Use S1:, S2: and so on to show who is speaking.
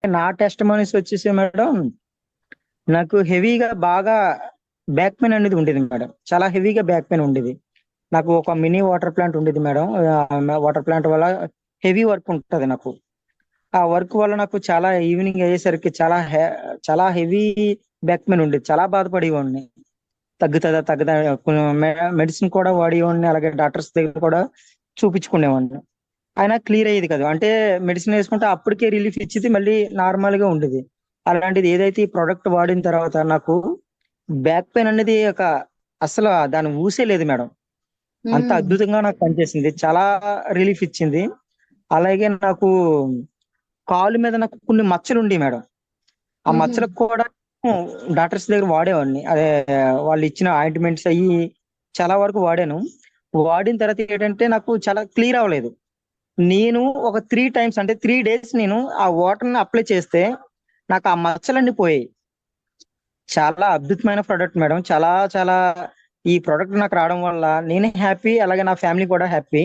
S1: నా టెస్ట్ మనీస్ వచ్చేసి మేడం, నాకు హెవీగా బాగా బ్యాక్ పెయిన్ అనేది ఉండేది మేడం. చాలా హెవీగా బ్యాక్ పెయిన్ ఉండేది. నాకు ఒక మినీ వాటర్ ప్లాంట్ ఉండేది మేడం. వాటర్ ప్లాంట్ వల్ల హెవీ వర్క్ ఉంటది నాకు. ఆ వర్క్ వల్ల నాకు చాలా ఈవినింగ్ అయ్యేసరికి చాలా హెవీ బ్యాక్ పెయిన్ ఉండేది. చాలా బాధపడేవాడిని. తగ్గుతుందా తగ్గదా, మెడిసిన్ కూడా వాడేవాడిని. అలాగే డాక్టర్స్ దగ్గర కూడా చూపించుకునేవాడిని. అయినా క్లియర్ అయ్యేది కాదు. అంటే మెడిసిన్ వేసుకుంటే అప్పటికే రిలీఫ్ ఇచ్చేది, మళ్ళీ నార్మల్ గా ఉండేది. అలాంటిది ఏదైతే ఈ ప్రోడక్ట్ వాడిన తర్వాత నాకు బ్యాక్ పెయిన్ అనేది అసలు దాని ఊసే లేదు మేడం. అంత
S2: ఉమ్,
S1: అద్భుతంగా నాకు పనిచేసింది. చాలా రిలీఫ్ ఇచ్చింది. అలాగే నాకు కాలు మీద నాకు కొన్ని మచ్చలు ఉండి మేడం. ఆ
S2: ఉహు,
S1: మచ్చలకు కూడా డాక్టర్స్ దగ్గర వాడేవాడిని. అదే వాళ్ళు ఇచ్చిన ఆయింట్మెంట్స్ అయ్యి చాలా వరకు వాడాను. వాడిన తర్వాత ఏంటంటే నాకు చాలా క్లియర్ అవ్వలేదు. నేను ఒక 3 టైమ్స్ అంటే 3 డేస్ నేను ఆ వాటర్ ని అప్లై చేస్తే నాకు ఆ మచ్చలన్నీ పోయాయి. చాలా అద్భుతమైన ప్రోడక్ట్ మేడం. చాలా చాలా ఈ ప్రోడక్ట్ నాకు రావడం వల్ల నేనే హ్యాపీ, అలాగే నా ఫ్యామిలీ కూడా హ్యాపీ.